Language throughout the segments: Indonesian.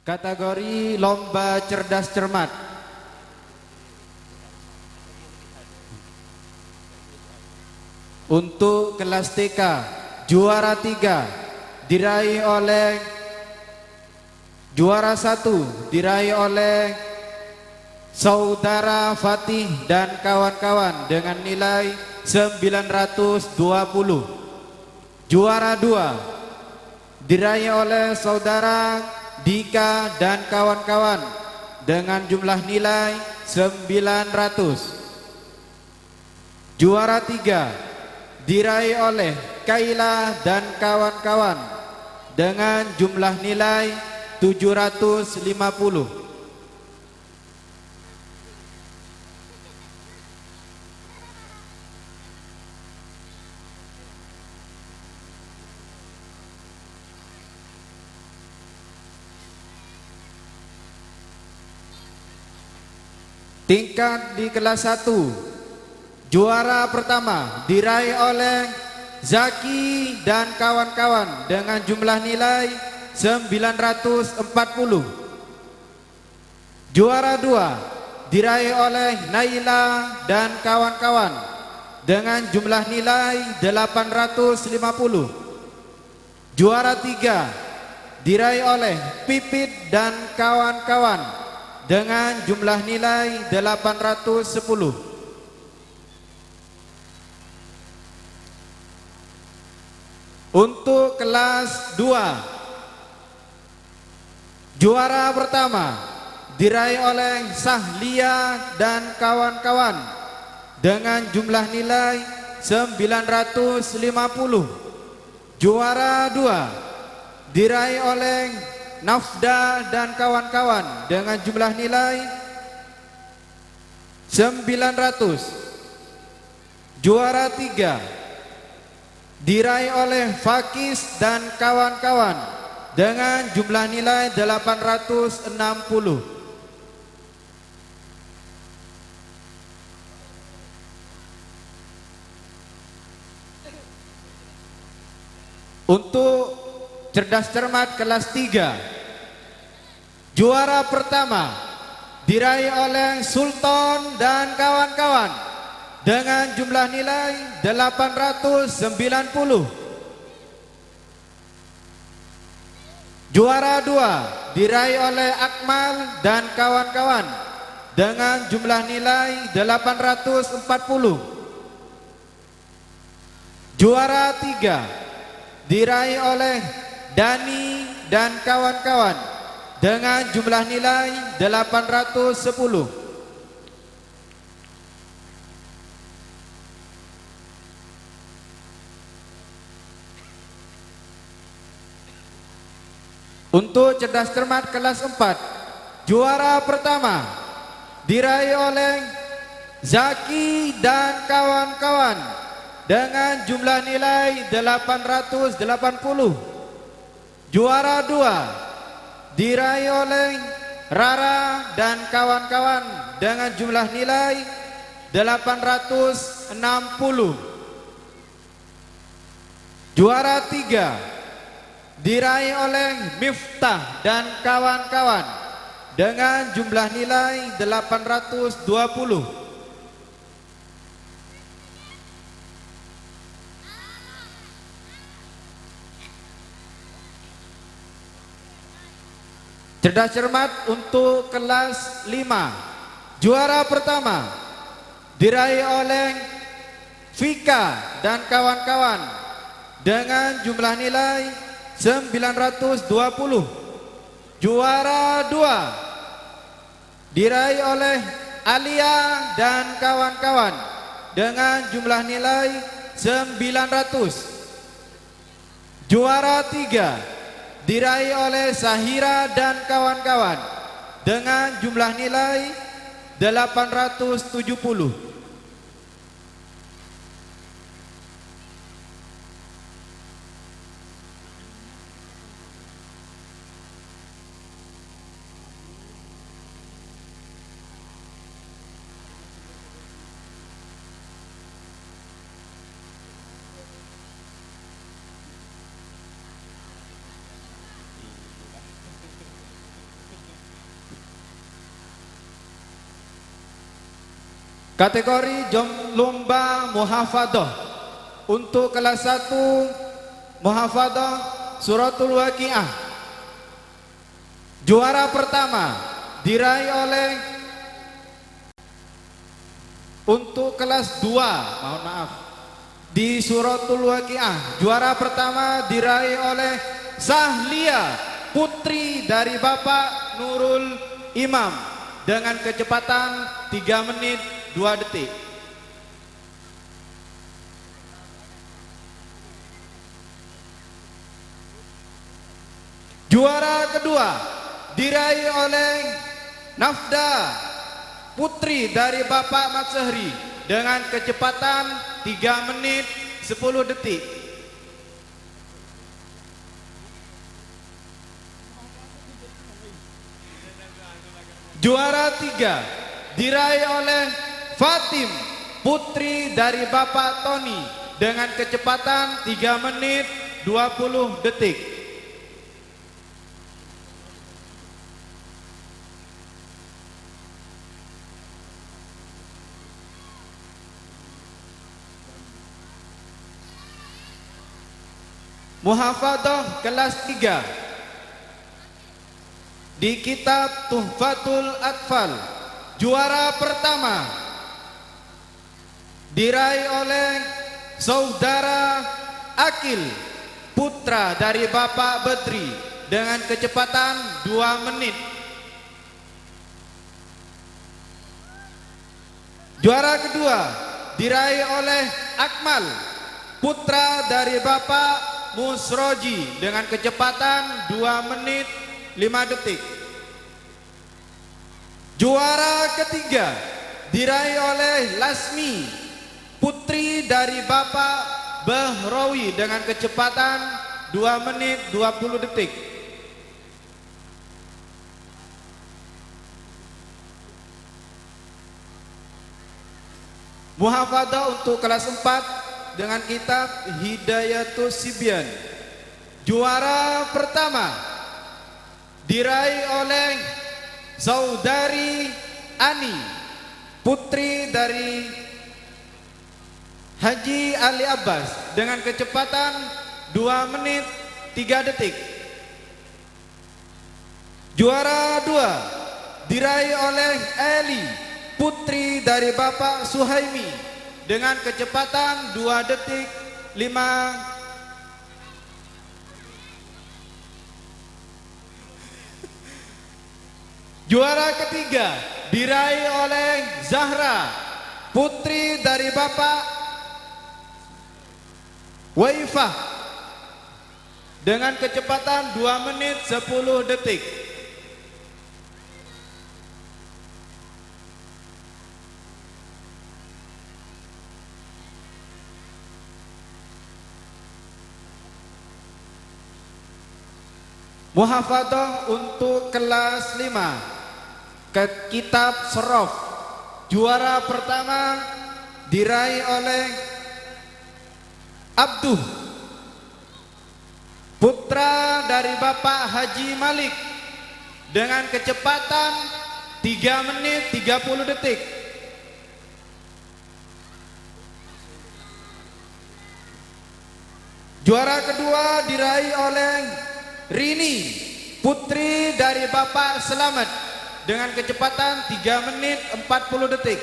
Kategori lomba cerdas cermat. Untuk kelas TK, juara 3 diraih oleh juara 1 diraih oleh Saudara Fatih dan kawan-kawan dengan nilai 920. Juara 2 diraih oleh Saudara Dika dan kawan-kawan dengan jumlah nilai 900. Juara 3 diraih oleh Kaila dan kawan-kawan dengan jumlah nilai 750. Tingkat di kelas 1, juara pertama diraih oleh Zaki dan kawan-kawan dengan jumlah nilai 940. Juara 2 diraih oleh Naila dan kawan-kawan dengan jumlah nilai 850. Juara 3 diraih oleh Pipit dan kawan-kawan dengan jumlah nilai 810. Untuk kelas 2, juara pertama diraih oleh Sahlia dan kawan-kawan dengan jumlah nilai 950. Juara 2 diraih oleh Nafda dan kawan-kawan dengan jumlah nilai 900. Juara 3 diraih oleh Fakis dan kawan-kawan dengan jumlah nilai 860. Untuk cerdas cermat kelas 3, juara pertama diraih oleh Sultan dan kawan-kawan dengan jumlah nilai 890. Juara 2 diraih oleh Akmal dan kawan-kawan dengan jumlah nilai 840. Juara 3 diraih oleh Dani dan kawan-kawan dengan jumlah nilai 810. Untuk cerdas cermat kelas 4, juara pertama diraih oleh Zaki dan kawan-kawan dengan jumlah nilai 880. Juara 2 diraih oleh Rara dan kawan-kawan dengan jumlah nilai 860. Juara 3 diraih oleh Miftah dan kawan-kawan dengan jumlah nilai 820. Cerdas cermat untuk kelas 5, juara pertama diraih oleh Vika dan kawan-kawan dengan jumlah nilai 920. Juara 2 diraih oleh Alia dan kawan-kawan dengan jumlah nilai 900. Juara 3 diraih oleh Sahira dan kawan-kawan dengan jumlah nilai 870. Kategori lomba muhafadzah. Untuk kelas 1 muhafadzah Suratul Waqiah. Juara pertama diraih oleh, untuk kelas 2, mohon maaf, di Suratul Waqiah, juara pertama diraih oleh Sahlia, putri dari Bapak Nurul Imam, dengan kecepatan 3 menit 2 detik. Juara kedua diraih oleh Nafda, putri dari Bapak Mat Sehri, dengan kecepatan 3 menit 10 detik. Juara 3 diraih oleh Fatim, putri dari Bapak Tony, dengan kecepatan 3 menit 20 detik. Muhafadzah kelas 3 di kitab Tuhfatul Atfal, juara pertama diraih oleh Saudara Akil, putra dari Bapak Bedri, dengan kecepatan 2 menit. Juara kedua diraih oleh Akmal, putra dari Bapak Musroji, dengan kecepatan 2 menit 5 detik. Juara ketiga diraih oleh Lasmi, putri dari Bapak Bahrawi, dengan kecepatan 2 menit 20 detik. Muhafadzah untuk kelas 4 dengan kitab Hidayatus Sibyan, juara pertama diraih oleh Saudari Ani, putri dari Haji Ali Abbas, dengan kecepatan 2 menit 3 detik. Juara 2 diraih oleh Eli, putri dari Bapak Suhaimi, dengan kecepatan 2 detik 5. Juara ketiga diraih oleh Zahra, putri dari Bapak Waifah, dengan kecepatan 2 menit 10 detik. Muhafadzah untuk kelas 5 ke kitab Sorof, juara pertama diraih oleh Abduh, putra dari Bapak Haji Malik, dengan kecepatan 3 menit 30 detik. Juara kedua diraih oleh Rini, putri dari Bapak Selamat, dengan kecepatan 3 menit 40 detik.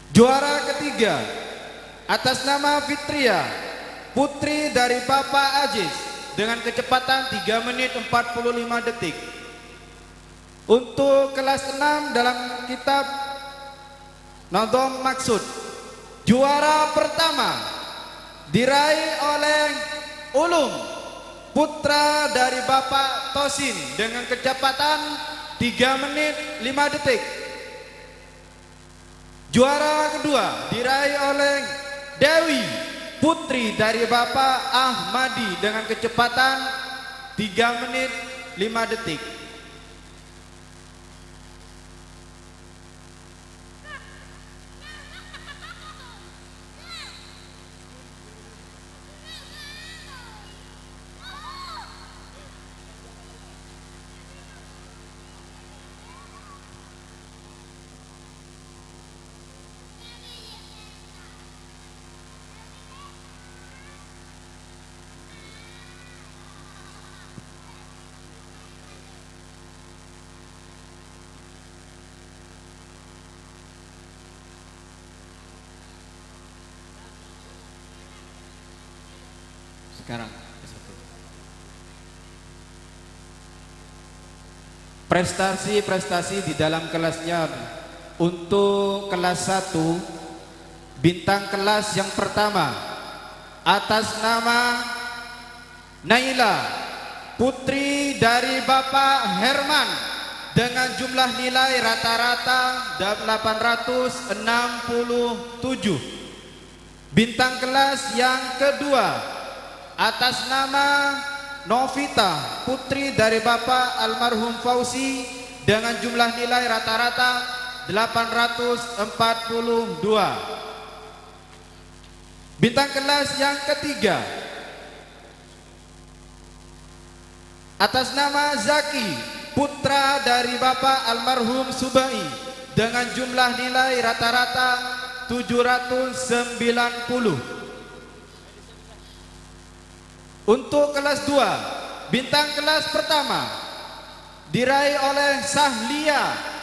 Juara ketiga atas nama Fitria, putri dari Bapak Aziz, dengan kecepatan 3 menit 45 detik. Untuk kelas 6 dalam kitab Nadham Maksud, juara pertama diraih oleh Ulum, putra dari Bapak Tosin, dengan kecepatan 3 menit 5 detik. Juara kedua diraih oleh Dewi, putri dari Bapak Ahmadi, dengan kecepatan 3 menit 5 detik. Sekarang prestasi-prestasi di dalam kelasnya. Untuk kelas 1, bintang kelas yang pertama atas nama Naila, putri dari Bapak Herman, dengan jumlah nilai rata-rata 867. Bintang kelas yang kedua atas nama Novita, putri dari Bapak almarhum Fauzi, dengan jumlah nilai rata-rata 842. Bintang kelas yang ketiga atas nama Zaki, putra dari Bapak almarhum Subai, dengan jumlah nilai rata-rata 790. Untuk kelas 2, bintang kelas pertama diraih oleh Sahlia.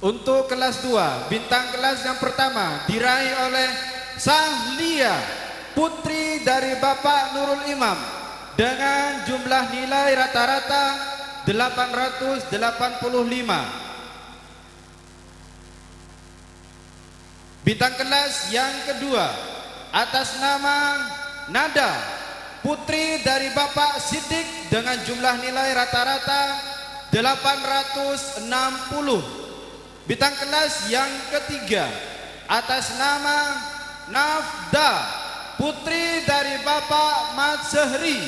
Untuk kelas 2, bintang kelas yang pertama diraih oleh Sahlia, putri dari Bapak Nurul Imam, dengan jumlah nilai rata-rata 885. Bintang kelas yang kedua atas nama Nada, putri dari Bapak Siddiq, dengan jumlah nilai rata-rata 860. Bintang kelas yang ketiga atas nama Nafda, putri dari Bapak Mat Sehri,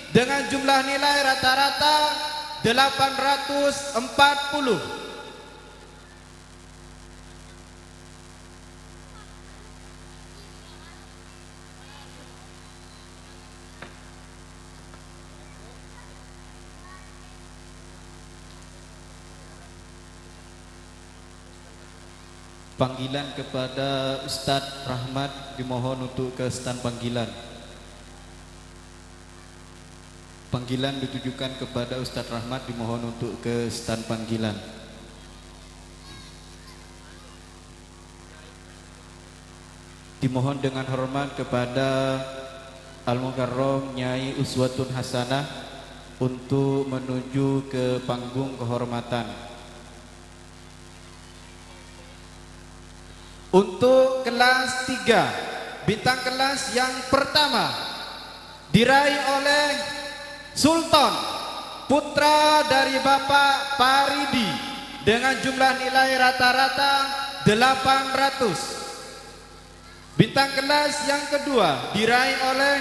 dengan jumlah nilai rata-rata 840. Panggilan kepada Ustadz Rahmat dimohon untuk ke stand panggilan. Panggilan ditujukan kepada Ustadz Rahmat dimohon untuk ke stand panggilan. Dimohon dengan hormat kepada Al-Mukarram Nyai Uswatun Hasanah untuk menuju ke panggung kehormatan. Untuk kelas 3, bintang kelas yang pertama diraih oleh Sultan, putra dari Bapak Paridi, dengan jumlah nilai rata-rata 800. Bintang kelas yang kedua diraih oleh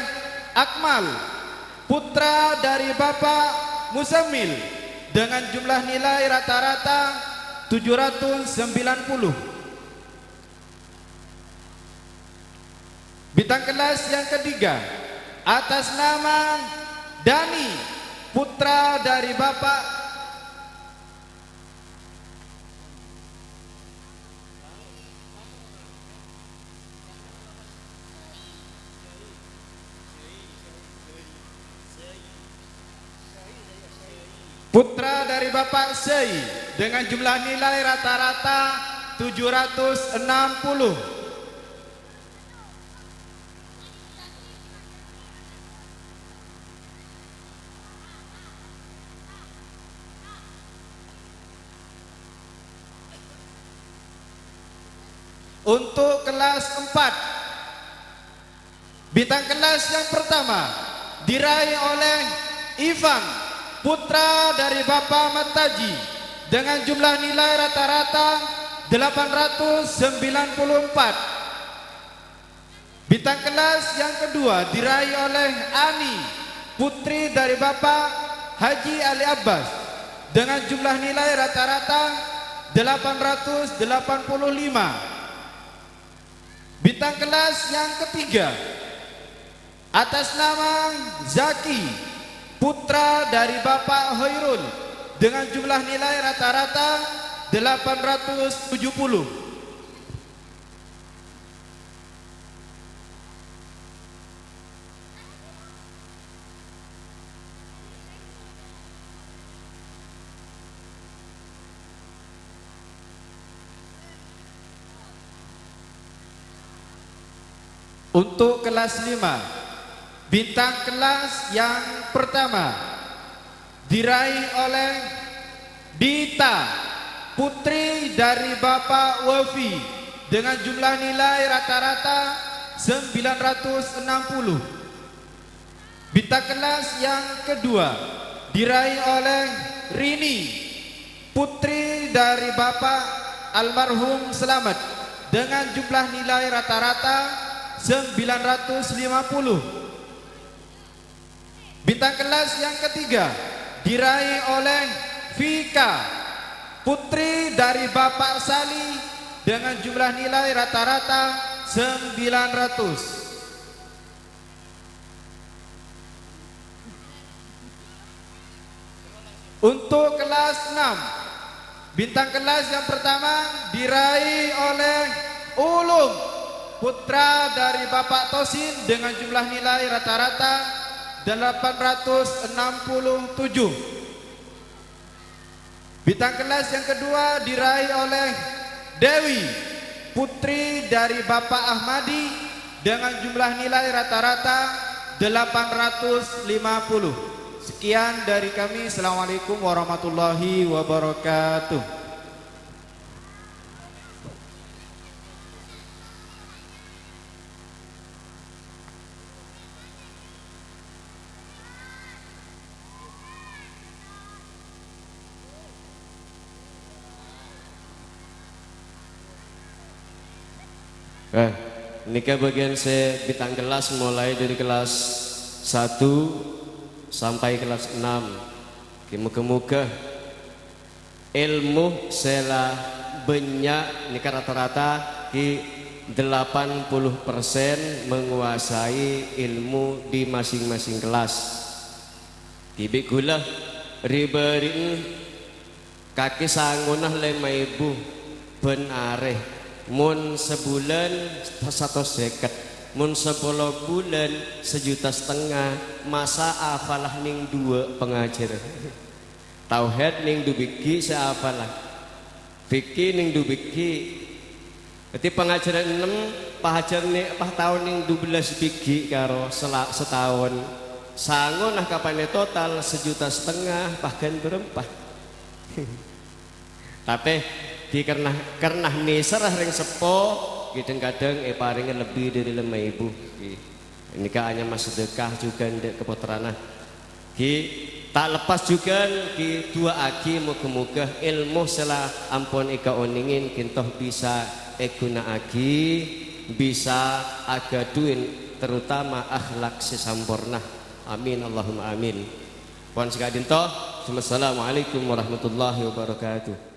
Akmal, putra dari Bapak Musamil, dengan jumlah nilai rata-rata 790. Bintang kelas yang ketiga atas nama Dani, putra dari Bapak Sei, dengan jumlah nilai rata-rata 760. Untuk kelas 4, bintang kelas yang pertama diraih oleh Ivan, putra dari Bapak Mataji, dengan jumlah nilai rata-rata 894. Bintang kelas yang kedua diraih oleh Ani, putri dari Bapak Haji Ali Abbas, dengan jumlah nilai rata-rata 885. Bintang kelas yang ketiga atas nama Zaki, putra dari Bapak Hoirul dengan jumlah nilai rata-rata 870. Untuk kelas 5, bintang kelas yang pertama diraih oleh Dita, putri dari Bapak Wafi dengan jumlah nilai rata-rata 960. Bintang kelas yang kedua diraih oleh Rini, putri dari Bapak almarhum Selamat dengan jumlah nilai rata-rata 950. Bintang kelas yang ketiga diraih oleh Vika, putri dari Bapak Sali dengan jumlah nilai rata-rata 900. Untuk kelas 6, bintang kelas yang pertama diraih oleh Ulum, putra dari Bapak Tosin dengan jumlah nilai rata-rata 867. Bintang kelas yang kedua diraih oleh Dewi, putri dari Bapak Ahmadi dengan jumlah nilai rata-rata 850. Sekian dari kami. Assalamualaikum warahmatullahi wabarakatuh. Ini ke bagian saya bintang kelas mulai dari kelas 1 sampai kelas 6. Moga-moga ilmu sela banyak ini rata-rata di 80% menguasai ilmu di masing-masing kelas. Tibik gula riberin kaki sangunah 5.000 ben areh. Mun sebulan 150, mun 10 bulan 1,5 juta, masa afalah ning 2 pengajar. Tauhid ning dubiki seafalah, fikih ning dubiki. Berarti pengajaran 6 pahajar nih tahun ning 12 biji karo setahun. Sangon nah kapan total 1,5 juta bahkan berempah. Tapi di karena miserah ring sepo kadang-kadang paringnya lebih dari 5.000. Ini hanya mas sedekah juga ndek keputrana. Tak lepas juga ki dua aki moga-moga ilmu sela ampun ika oningin kintoh bisa guna aki bisa agaduin terutama akhlak sesampurna. Amin Allahumma amin. Puan sekadinto. Assalamualaikum warahmatullahi wabarakatuh.